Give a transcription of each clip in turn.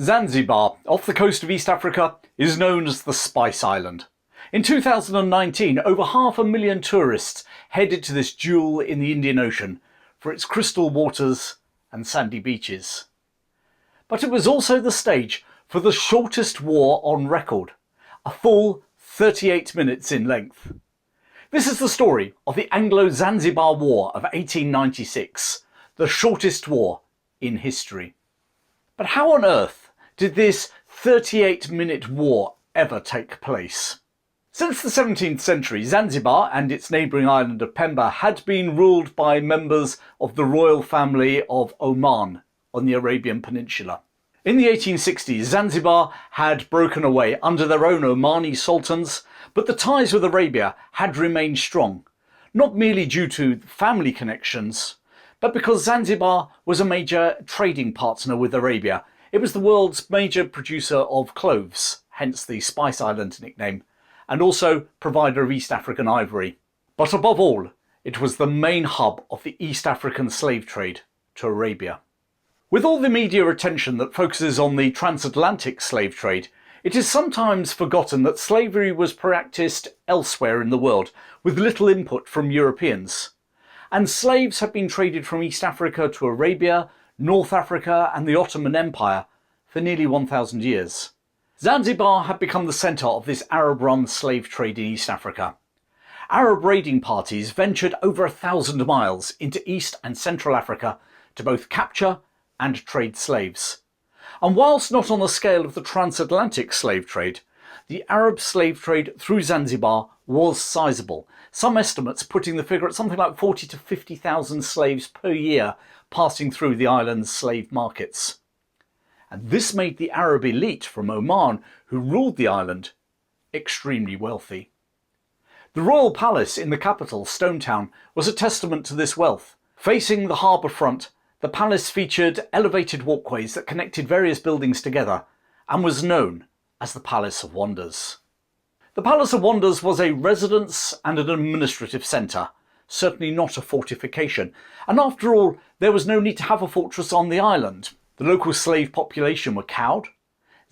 Zanzibar, off the coast of East Africa, is known as the Spice Island. In 2019, over 500,000 tourists headed to this jewel in the Indian Ocean for its crystal waters and sandy beaches. But it was also the stage for the shortest war on record, a full 38 minutes in length. This is the story of the Anglo Zanzibar War of 1896, the shortest war in history. But how on earth did this 38-minute war ever take place? Since the 17th century, Zanzibar and its neighbouring island of Pemba had been ruled by members of the royal family of Oman on the Arabian Peninsula. In the 1860s, Zanzibar had broken away under their own Omani sultans, but the ties with Arabia had remained strong, not merely due to family connections, but because Zanzibar was a major trading partner with Arabia. It was the world's major producer of cloves, hence the Spice Island nickname, and also provider of East African ivory. But above all, it was the main hub of the East African slave trade to Arabia. With all the media attention that focuses on the transatlantic slave trade, it is sometimes forgotten that slavery was practiced elsewhere in the world, with little input from Europeans. And slaves had been traded from East Africa to Arabia, North Africa and the Ottoman Empire for nearly 1,000 years. Zanzibar had become the centre of this Arab-run slave trade in East Africa. Arab raiding parties ventured over 1,000 miles into East and Central Africa to both capture and trade slaves. And whilst not on the scale of the transatlantic slave trade, the Arab slave trade through Zanzibar was sizable, some estimates putting the figure at something like 40 to 50,000 slaves per year passing through the island's slave markets. And this made the Arab elite from Oman, who ruled the island, extremely wealthy. The royal palace in the capital, Stone Town, was a testament to this wealth. Facing the harbour front, the palace featured elevated walkways that connected various buildings together and was known as the Palace of Wonders. The Palace of Wonders was a residence and an administrative centre, certainly not a fortification, and after all, there was no need to have a fortress on the island. The local slave population were cowed,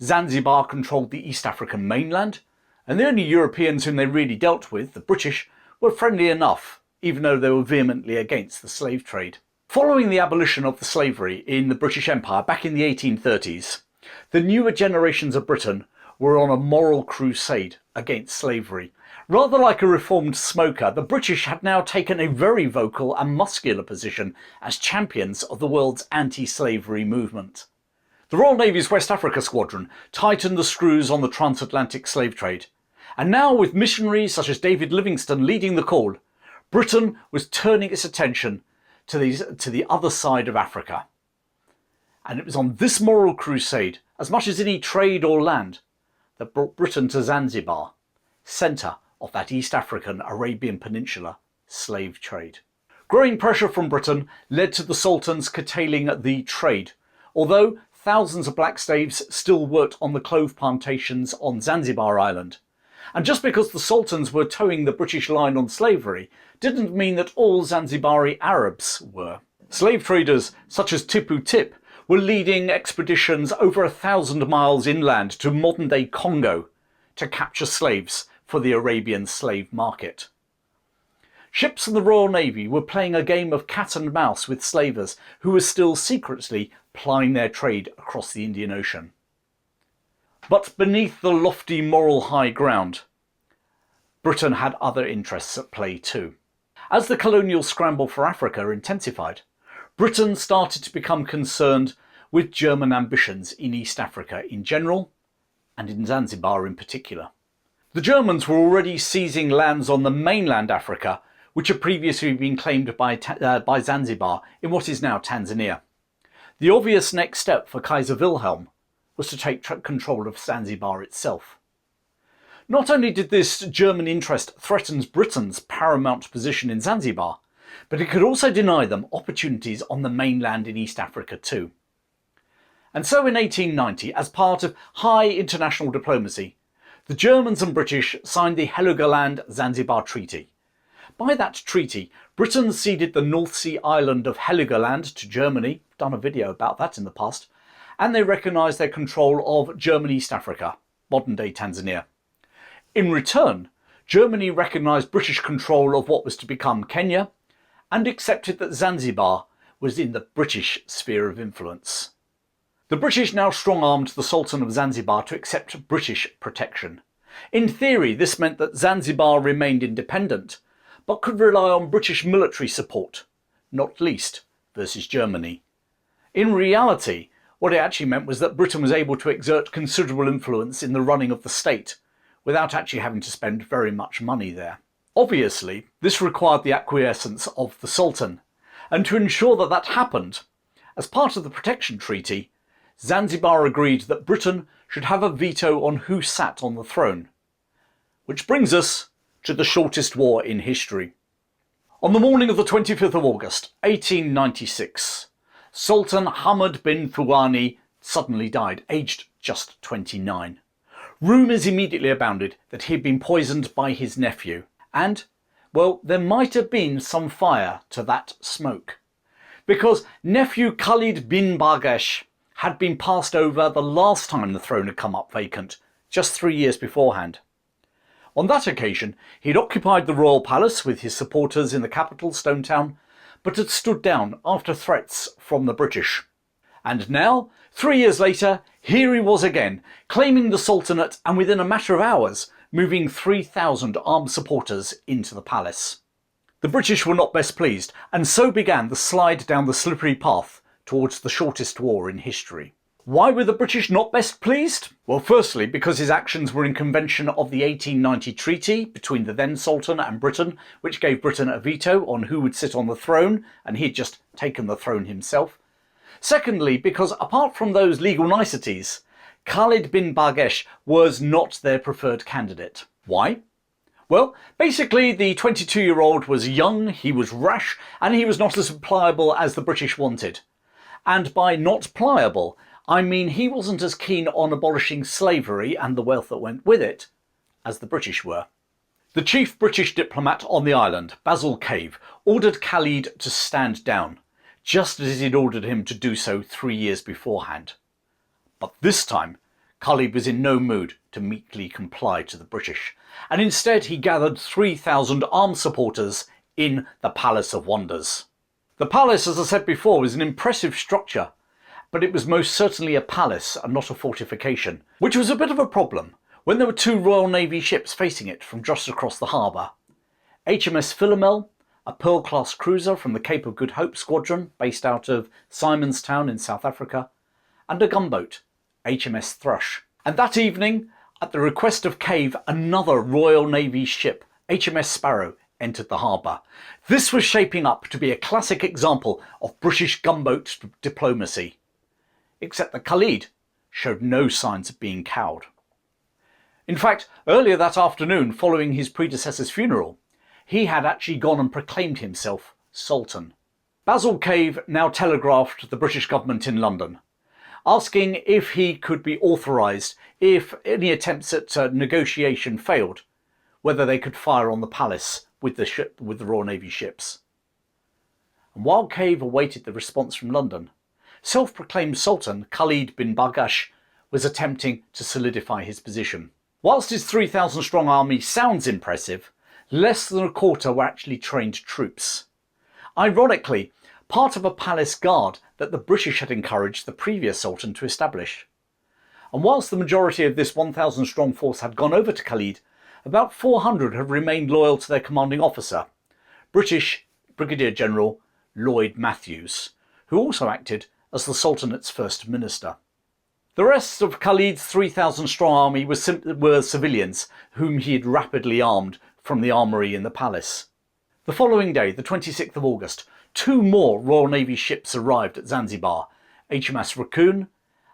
Zanzibar controlled the East African mainland, and the only Europeans whom they really dealt with, the British, were friendly enough, even though they were vehemently against the slave trade. Following the abolition of the slavery in the British Empire back in the 1830s, the newer generations of Britain were on a moral crusade against slavery. Rather like a reformed smoker, the British had now taken a very vocal and muscular position as champions of the world's anti-slavery movement. The Royal Navy's West Africa Squadron tightened the screws on the transatlantic slave trade, and now with missionaries such as David Livingstone leading the call, Britain was turning its attention to the other side of Africa. And it was on this moral crusade, as much as any trade or land, that brought Britain to Zanzibar, centre of that East African Arabian Peninsula slave trade. Growing pressure from Britain led to the Sultans curtailing the trade, although thousands of black slaves still worked on the clove plantations on Zanzibar Island. And just because the Sultans were towing the British line on slavery didn't mean that all Zanzibari Arabs were. Slave traders such as Tipu Tip were leading expeditions over 1,000 miles inland to modern-day Congo to capture slaves for the Arabian slave market. Ships of the Royal Navy were playing a game of cat and mouse with slavers who were still secretly plying their trade across the Indian Ocean. But beneath the lofty moral high ground, Britain had other interests at play too. As the colonial scramble for Africa intensified, Britain started to become concerned with German ambitions in East Africa in general, and in Zanzibar in particular. The Germans were already seizing lands on the mainland Africa, which had previously been claimed by Zanzibar in what is now Tanzania. The obvious next step for Kaiser Wilhelm was to take control of Zanzibar itself. Not only did this German interest threaten Britain's paramount position in Zanzibar, but it could also deny them opportunities on the mainland in East Africa too. And so in 1890, as part of high international diplomacy, the Germans and British signed the Heligoland-Zanzibar Treaty. By that treaty, Britain ceded the North Sea island of Heligoland to Germany, done a video about that in the past, and they recognised their control of German East Africa, modern-day Tanzania. In return, Germany recognised British control of what was to become Kenya, and accepted that Zanzibar was in the British sphere of influence. The British now strong-armed the Sultan of Zanzibar to accept British protection. In theory, this meant that Zanzibar remained independent, but could rely on British military support, not least versus Germany. In reality, what it actually meant was that Britain was able to exert considerable influence in the running of the state, without actually having to spend very much money there. Obviously, this required the acquiescence of the Sultan, and to ensure that that happened, as part of the Protection Treaty, Zanzibar agreed that Britain should have a veto on who sat on the throne. Which brings us to the shortest war in history. On the morning of the 25th of August, 1896, Sultan Hamad bin Thuwani suddenly died, aged just 29. Rumours immediately abounded that he had been poisoned by his nephew, and, well, there might have been some fire to that smoke. Because nephew Khalid Bin Barghash had been passed over the last time the throne had come up vacant, just 3 years beforehand. On that occasion, he had occupied the royal palace with his supporters in the capital, Stone Town, but had stood down after threats from the British. And now, 3 years later, here he was again, claiming the Sultanate and within a matter of hours, moving 3,000 armed supporters into the palace. The British were not best pleased, and so began the slide down the slippery path towards the shortest war in history. Why were the British not best pleased? Well, firstly, because his actions were in contravention of the 1890 treaty between the then Sultan and Britain, which gave Britain a veto on who would sit on the throne, and he'd just taken the throne himself. Secondly, because apart from those legal niceties, Khalid bin Barghash was not their preferred candidate. Why? Well, basically the 22-year-old was young, he was rash, and he was not as pliable as the British wanted. And by not pliable, I mean he wasn't as keen on abolishing slavery and the wealth that went with it as the British were. The chief British diplomat on the island, Basil Cave, ordered Khalid to stand down, just as he'd ordered him to do so 3 years beforehand. But this time, Khalid was in no mood to meekly comply to the British, and instead he gathered 3,000 armed supporters in the Palace of Wonders. The palace, as I said before, was an impressive structure, but it was most certainly a palace and not a fortification, which was a bit of a problem when there were 2 Royal Navy ships facing it from just across the harbour. HMS Philomel, a Pearl-class cruiser from the Cape of Good Hope squadron based out of Simonstown in South Africa, and a gunboat, HMS Thrush. And that evening, at the request of Cave, another Royal Navy ship, HMS Sparrow, entered the harbour. This was shaping up to be a classic example of British gunboat diplomacy, except that Khalid showed no signs of being cowed. In fact, earlier that afternoon, following his predecessor's funeral, he had actually gone and proclaimed himself Sultan. Basil Cave now telegraphed the British government in London, asking if he could be authorised, if any attempts at negotiation failed, whether they could fire on the palace with the Royal Navy ships. And while Cave awaited the response from London, self-proclaimed Sultan Khalid bin Barghash was attempting to solidify his position. Whilst his 3,000 strong army sounds impressive, less than a quarter were actually trained troops. Ironically, part of a palace guard that the British had encouraged the previous Sultan to establish. And whilst the majority of this 1,000 strong force had gone over to Khalid, about 400 have remained loyal to their commanding officer, British Brigadier General Lloyd Matthews, who also acted as the Sultanate's first minister. The rest of Khalid's 3,000 strong army were civilians whom he had rapidly armed from the armoury in the palace. The following day, the 26th of August, 2 more Royal Navy ships arrived at Zanzibar, HMS Raccoon,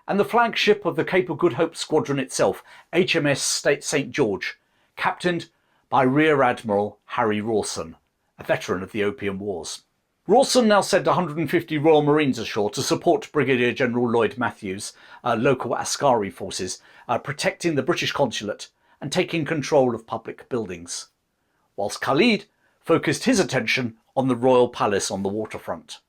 and the flagship of the Cape of Good Hope squadron itself, HMS St George, captained by Rear Admiral Harry Rawson, a veteran of the Opium Wars. Rawson now sent 150 Royal Marines ashore to support Brigadier General Lloyd Matthews' local Askari forces, protecting the British consulate and taking control of public buildings, whilst Khalid focused his attention on the royal palace on the waterfront.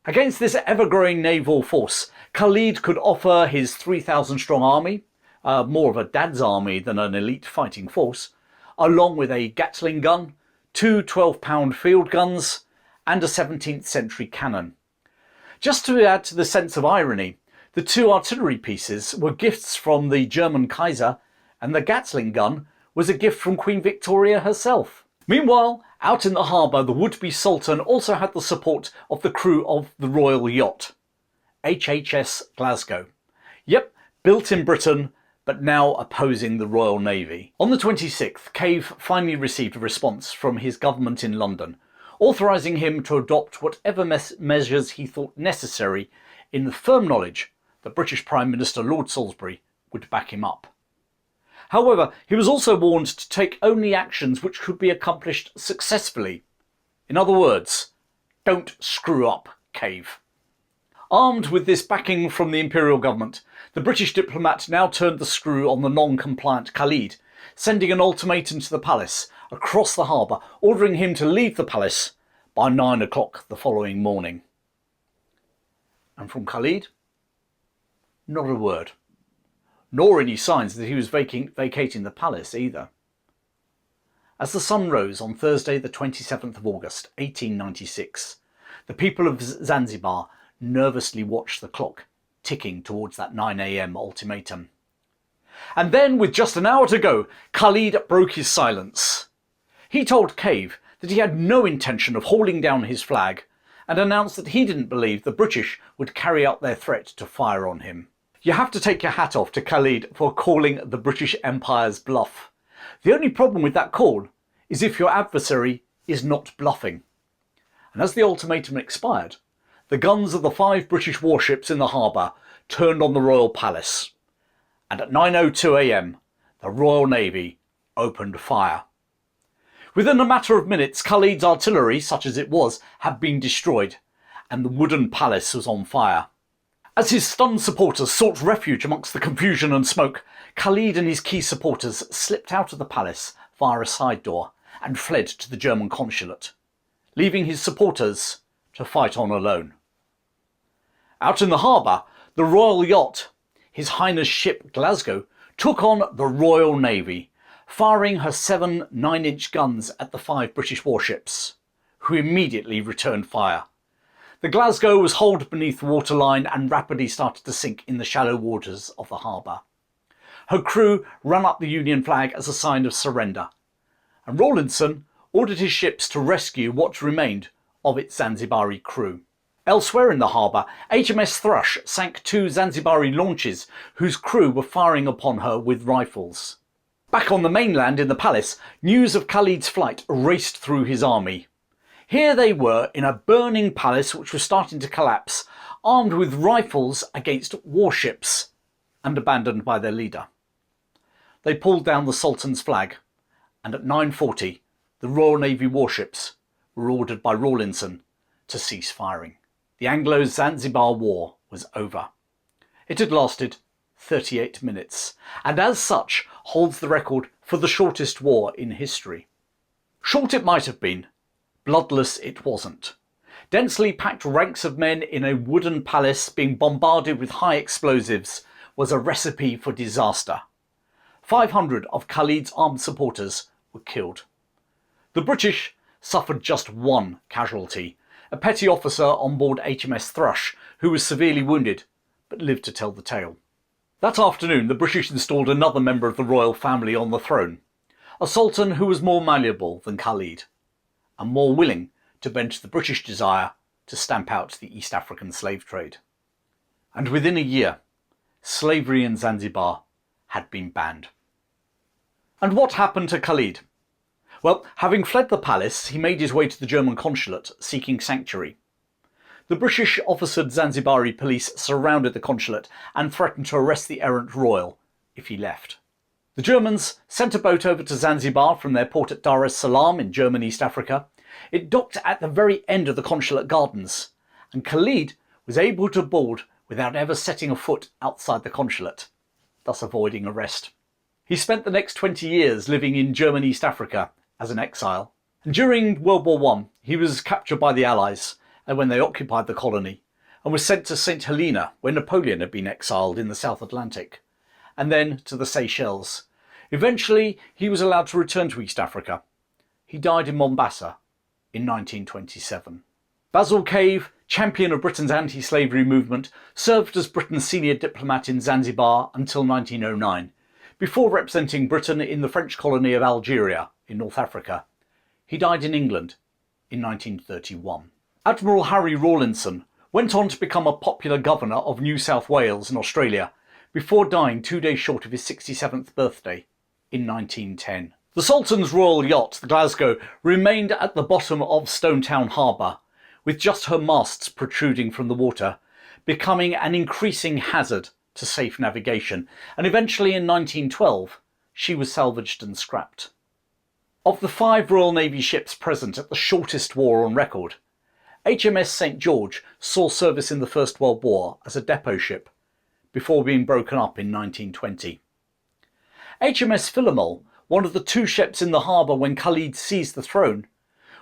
Against this ever-growing naval force, Khalid could offer his 3,000-strong army, more of a dad's army than an elite fighting force, along with a Gatling gun, two 12-pound field guns, and a 17th century cannon. Just to add to the sense of irony, the two artillery pieces were gifts from the German Kaiser, and the Gatling gun was a gift from Queen Victoria herself. Meanwhile, out in the harbour, the would-be Sultan also had the support of the crew of the royal yacht, HHS Glasgow. Yep, built in Britain, but now opposing the Royal Navy. On the 26th, Cave finally received a response from his government in London, authorising him to adopt whatever measures he thought necessary, in the firm knowledge that British Prime Minister Lord Salisbury would back him up. However, he was also warned to take only actions which could be accomplished successfully. In other words, don't screw up, Cave. Armed with this backing from the Imperial government, the British diplomat now turned the screw on the non-compliant Khalid, sending an ultimatum to the palace across the harbour, ordering him to leave the palace by 9 o'clock the following morning. And from Khalid, not a word. Nor any signs that he was vacating the palace either. As the sun rose on Thursday the 27th of August 1896, the people of Zanzibar nervously watched the clock ticking towards that 9 a.m. ultimatum. And then, with just an hour to go, Khalid broke his silence. He told Cave that he had no intention of hauling down his flag, and announced that he didn't believe the British would carry out their threat to fire on him. You have to take your hat off to Khalid for calling the British Empire's bluff. The only problem with that call is if your adversary is not bluffing. And as the ultimatum expired, the guns of the 5 British warships in the harbour turned on the Royal Palace. And at 9:02 a.m, the Royal Navy opened fire. Within a matter of minutes, Khalid's artillery, such as it was, had been destroyed, and the wooden palace was on fire. As his stunned supporters sought refuge amongst the confusion and smoke, Khalid and his key supporters slipped out of the palace via a side door and fled to the German consulate, leaving his supporters to fight on alone. Out in the harbour, the royal yacht, His Highness ship Glasgow, took on the Royal Navy, firing her 7 9-inch guns at the 5 British warships, who immediately returned fire. The Glasgow was hauled beneath the waterline and rapidly started to sink in the shallow waters of the harbour. Her crew ran up the Union flag as a sign of surrender, and Rawlinson ordered his ships to rescue what remained of its Zanzibari crew. Elsewhere in the harbour, HMS Thrush sank 2 Zanzibari launches whose crew were firing upon her with rifles. Back on the mainland in the palace, news of Khalid's flight raced through his army. Here they were in a burning palace which was starting to collapse, armed with rifles against warships and abandoned by their leader. They pulled down the Sultan's flag, and at 9:40 the Royal Navy warships were ordered by Rawlinson to cease firing. The Anglo Zanzibar War was over. It had lasted 38 minutes, and as such holds the record for the shortest war in history. Short it might have been, bloodless it wasn't. Densely packed ranks of men in a wooden palace being bombarded with high explosives was a recipe for disaster. 500 of Khalid's armed supporters were killed. The British suffered just 1 casualty, a petty officer on board HMS Thrush who was severely wounded but lived to tell the tale. That afternoon the British installed another member of the royal family on the throne, a sultan who was more malleable than Khalid, and more willing to bend to the British desire to stamp out the East African slave trade. And within a year, slavery in Zanzibar had been banned. And what happened to Khalid? Well, having fled the palace, he made his way to the German consulate, seeking sanctuary. The British officered Zanzibari police surrounded the consulate and threatened to arrest the errant royal if he left. The Germans sent a boat over to Zanzibar from their port at Dar es Salaam in German East Africa. It docked at the very end of the consulate gardens, and Khalid was able to board without ever setting a foot outside the consulate, thus avoiding arrest. He spent the next 20 years living in German East Africa as an exile. And during World War I, he was captured by the Allies when they occupied the colony, and was sent to St Helena when Napoleon had been exiled in the South Atlantic, and then to the Seychelles. Eventually, he was allowed to return to East Africa. He died in Mombasa in 1927. Basil Cave, champion of Britain's anti-slavery movement, served as Britain's senior diplomat in Zanzibar until 1909, before representing Britain in the French colony of Algeria in North Africa. He died in England in 1931. Admiral Harry Rawlinson went on to become a popular governor of New South Wales in Australia, before dying 2 days short of his 67th birthday in 1910. The Sultan's royal yacht, the Glasgow, remained at the bottom of Stonetown Harbour, with just her masts protruding from the water, becoming an increasing hazard to safe navigation, and eventually in 1912 she was salvaged and scrapped. Of the 5 Royal Navy ships present at the shortest war on record, HMS St George saw service in the First World War as a depot ship, before being broken up in 1920. HMS Philomel, one of the 2 ships in the harbour when Khalid seized the throne,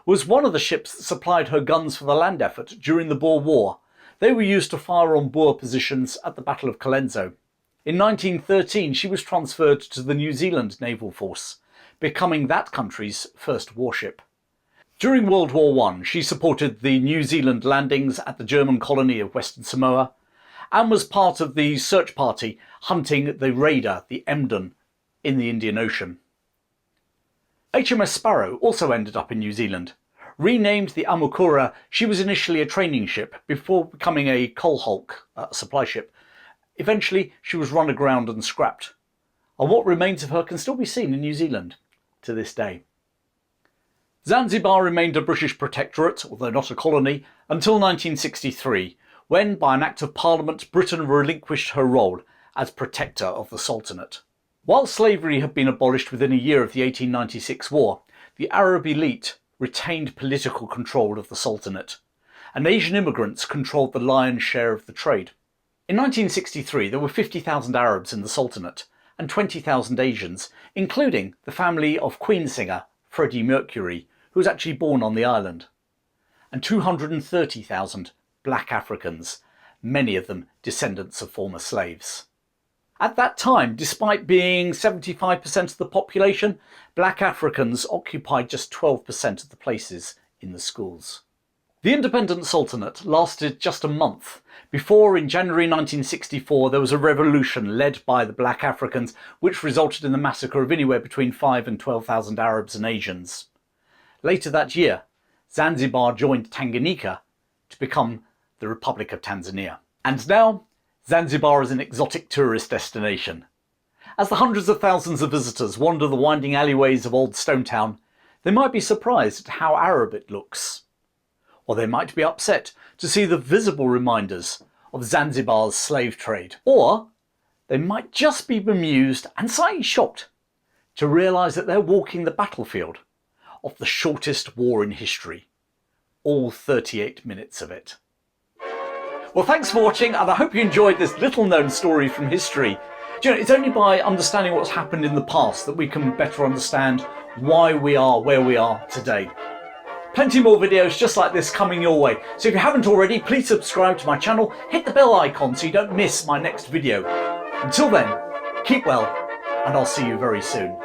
was one of the ships that supplied her guns for the land effort during the Boer War. They were used to fire on Boer positions at the Battle of Colenso. In 1913 she was transferred to the New Zealand Naval Force, becoming that country's first warship. During World War I she supported the New Zealand landings at the German colony of Western Samoa, and was part of the search party hunting the raider, the Emden, in the Indian Ocean. HMS Sparrow also ended up in New Zealand. Renamed the Amukura, she was initially a training ship before becoming a coal hulk, supply ship. Eventually she was run aground and scrapped, and what remains of her can still be seen in New Zealand to this day. Zanzibar remained a British protectorate, although not a colony, until 1963, when, by an Act of Parliament, Britain relinquished her role as protector of the Sultanate. While slavery had been abolished within a year of the 1896 war, the Arab elite retained political control of the Sultanate, and Asian immigrants controlled the lion's share of the trade. In 1963 there were 50,000 Arabs in the Sultanate and 20,000 Asians, including the family of Queen singer Freddie Mercury, who was actually born on the island, and 230,000 black Africans, many of them descendants of former slaves. At that time, despite being 75% of the population, black Africans occupied just 12% of the places in the schools. The independent Sultanate lasted just a month before, in January 1964, there was a revolution led by the black Africans, which resulted in the massacre of anywhere between 5,000 and 12,000 Arabs and Asians. Later that year, Zanzibar joined Tanganyika to become the Republic of Tanzania. And now, Zanzibar is an exotic tourist destination. As the hundreds of thousands of visitors wander the winding alleyways of Old Stonetown, they might be surprised at how Arab it looks. Or they might be upset to see the visible reminders of Zanzibar's slave trade. Or they might just be bemused and slightly shocked to realise that they're walking the battlefield of the shortest war in history, all 38 minutes of it. Well, thanks for watching, and I hope you enjoyed this little known story from history. Do you know, it's only by understanding what's happened in the past that we can better understand why we are where we are today. Plenty more videos just like this coming your way, so if you haven't already, please subscribe to my channel, hit the bell icon so you don't miss my next video. Until then, keep well, and I'll see you very soon.